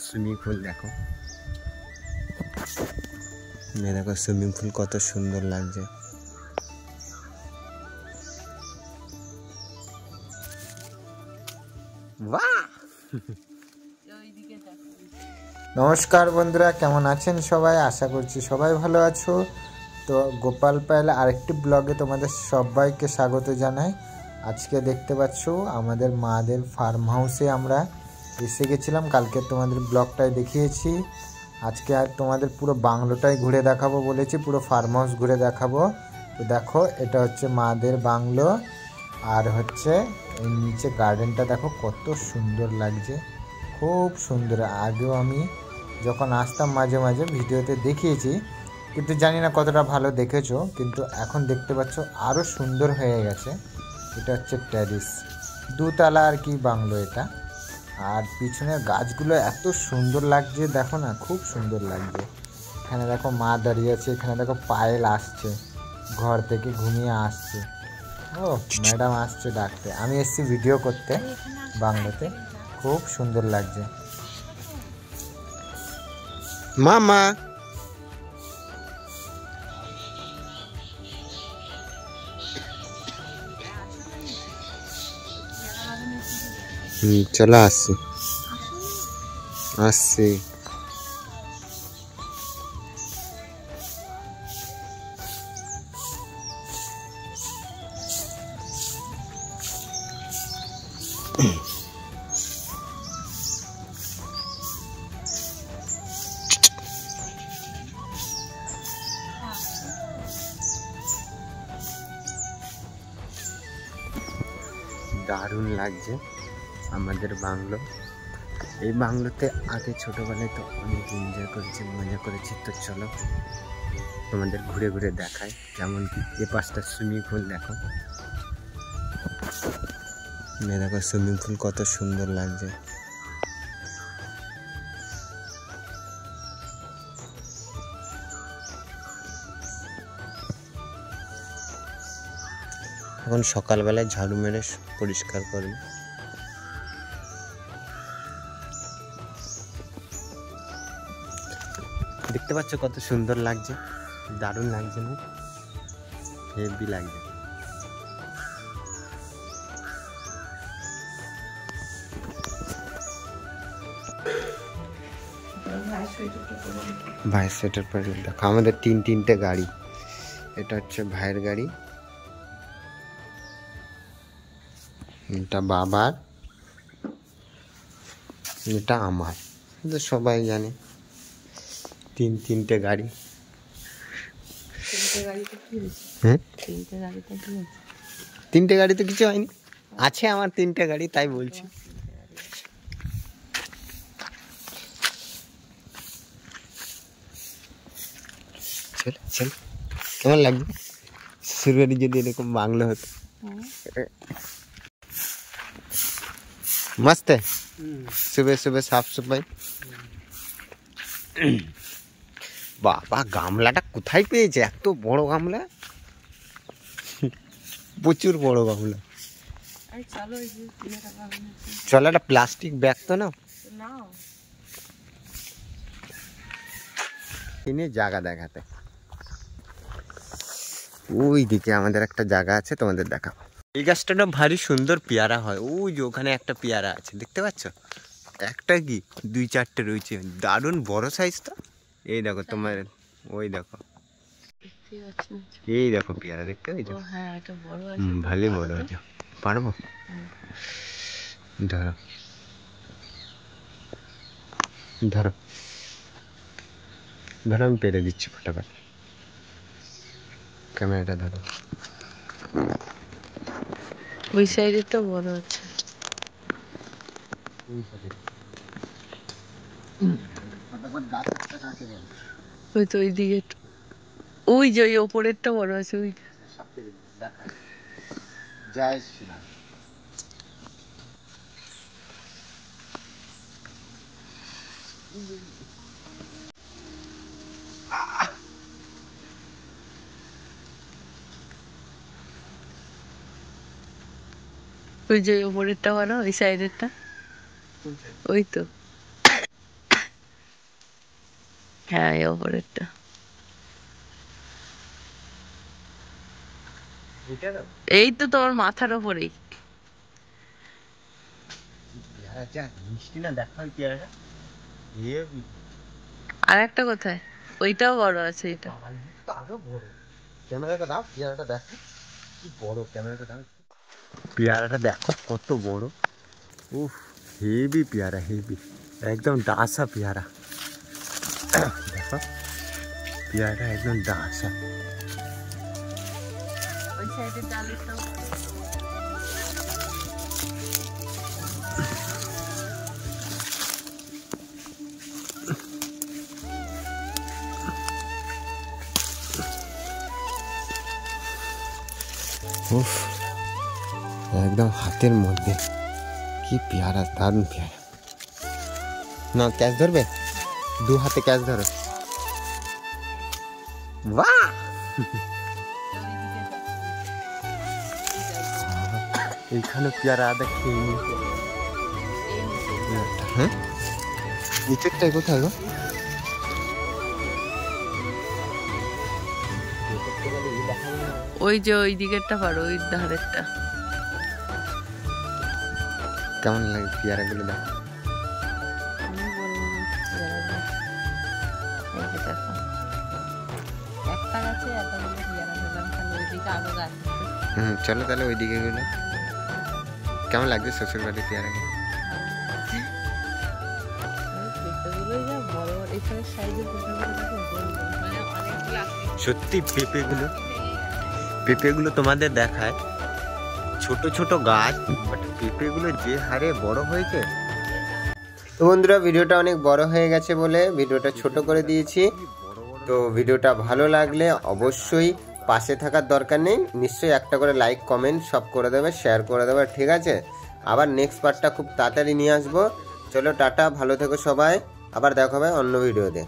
Swimming pool দেখো, দেখো swimming pool কত সুন্দর লাগছে। নমস্কার বন্ধুরা, কেমন আছেন সবাই? আশা করছি সবাই ভালো আছো। তো গোপাল পায়েল আরেকটি ব্লগে তোমাদের সবাইকে স্বাগত জানাই। আজকে দেখতে পাচ্ছ আমাদের মাদের ফার্ম হাউসে আমরা এসে গেছিলাম। কালকে তোমাদের ব্লগটাই দেখিয়েছি। আজকে আর তোমাদের পুরো বাংলোটাই ঘুরে দেখাবো বলেছি, পুরো ফার্ম হাউস ঘুরে দেখাবো। তো দেখো, এটা হচ্ছে মাদের বাংলো, আর হচ্ছে এই নিচে গার্ডেনটা দেখো কত সুন্দর লাগছে, খুব সুন্দর। আগেও আমি যখন আসতাম মাঝে মাঝে ভিডিওতে দেখিয়েছি, কিন্তু জানি না কতটা ভালো দেখেছো, কিন্তু এখন দেখতে পাচ্ছ আরও সুন্দর হয়ে গেছে। এটা হচ্ছে ট্যারিস, দুতলা আর কি বাংলো এটা। আর পিছনের গাছগুলো এত সুন্দর লাগছে, দেখো না, খুব সুন্দর লাগছে। এখানে দেখো মা দাঁড়িয়ে আছে, এখানে দেখো পায়েল আসছে, ঘর থেকে ঘুমিয়ে আসছে। ও ম্যাডাম আসছে ডাকতে, আমি এসেছি ভিডিও করতে বাংলোতে। খুব সুন্দর লাগছে। মামা চলো, আসছি আসছি। দারুণ লাগছে আমাদের বাংলো। এই বাংলোতে আগে ছোটোবেলায় তো অনেক এনজয় করেছি, মজা করেছি। তো চলো তোমাদের ঘুরে ঘুরে দেখাই। যেমন কি এ পাশটা সুইমিং পুল দেখো, দেখো সুইমিং পুল কত সুন্দর লাগছে। এখন সকালবেলায় ঝাড়ু মেরে পরিষ্কার করবে। দেখতে পাচ্ছ কত সুন্দর লাগছে, দারুণ লাগছে না? হেভি লাগছে। ভাইয়ের সেটের পরে দেখো আমাদের তিনটে গাড়ি। এটা হচ্ছে ভাইয়ের গাড়ি, এটা বাবার, এটা আমার। তো সবাই জানে তিনটে গাড়ি। হ্যাঁ, তিনটে গাড়ি তো কিছু হয়নি, আছে আমার তিনটে গাড়ি, তাই বলছি। চল, কেমন লাগবে সুরবারি যদি এরকম বাংলো হতো? मस्त है। सुबह सुबह साफ सफाई। বাবা, গামলাটা কোথায় পেয়েছে? এত বড় গামলা, প্রচুর বড় গামলা। চলো একটা প্লাস্টিক ব্যাগ তো না কিনে জায়গা দেখাতে। ওই দিকে আমাদের একটা জায়গা আছে, তোমাদের দেখাবো। এই গাছটা না ভারী সুন্দর পেয়ারা হয়। ওই যে ওখানে একটা পেয়ারা আছে, দেখতে পাচ্ছ? একটা কি দুই চারটে রয়েছে, দারুণ বড় সাইজ তো। এই দেখো তোমার, ওই দেখো, এই দেখো পেয়ারা, দেখতে পাচ্ছ? ভালোই বড় আছে। পারবো? ধরো ধরো ধরো, আমি পেরে দিচ্ছি ফটাফট। ক্যামেরাটা ধরো। ওই সাইডে তো বড় আছে, ওই তো ওই দিকে, ওই যে ওই ওপরেরটা বড় আছে। ওই জয় ওই যে ওপরেরটা বড়, ওই সাইডেরটা, ওই তো হ্যাঁ এই ওপরেরটা। এই তো তোমার মাথার ওপরেই। মিষ্টি না দেখা পেয়ারা। আর একটা কোথায়? ওইটাও বড় আছে এটা। আরো বড়। ক্যামেরাটা দাও, পেয়ারাটা দেখো কি বড়। ক্যামেরাটা দাও, পেয়ারাটা দেখো কত বড়। উফ, হেভি পেয়ারা, হেভি একদম ডাসা পেয়ারা। দেখো পেয়ারাটা একদম ডাসা। ওই সাইডে ডালেরটাও। উফ, একদম হাতের মধ্যে। কি পেয়ারা, দারুণ পেয়ারা। না ক্যাচ ধরবে, দু হাতে ক্যাচ ধরো। বাহ, এইখানে পেয়ারা দেখতে। হ্যাঁ, নিচেরটাই কোথায় গো? ওই যে ওই দিকেরটা পারো, ওই ধারেরটা। কেমন লাগে পেয়ারাগুলো দেখো। অনেক বড় বড় পেয়ারা। এই যে দেখো, একটা গাছে এতগুলো পেয়ারা খেলাম, খালি ওইদিকে আরো গাছ আছে। চলো তাহলে ওই দিকে গেলে। কেমন লাগছে শ্বশুর বাড়ির পেয়ারাগুলো? পেঁপেগুলোই যা বড় বড়, এখানে সাইজের পেঁপেগুলো দেখো, বড় বড়, মানে অনেকগুলো আছে। সত্যি পেঁপেগুলো তোমাদের দেখায় ছোট ছোট গাছ, বাট পেঁপেগুলো যে হারে বড় হয়েছে। তো বন্ধুরা, ভিডিওটা অনেক বড় হয়ে গেছে বলে ভিডিওটা ছোট করে দিয়েছি। তো ভিডিওটা ভালো লাগলে অবশ্যই পাশে থাকার দরকার নেই, নিশ্চয়ই একটা করে লাইক কমেন্ট সব করে দেবে, শেয়ার করে দেবে, ঠিক আছে? আবার নেক্সট পার্টটা খুব তাড়াতাড়ি নিয়ে আসবো। চলো টাটা, ভালো থেকো সবাই, আবার দেখা হবে অন্য ভিডিওতে।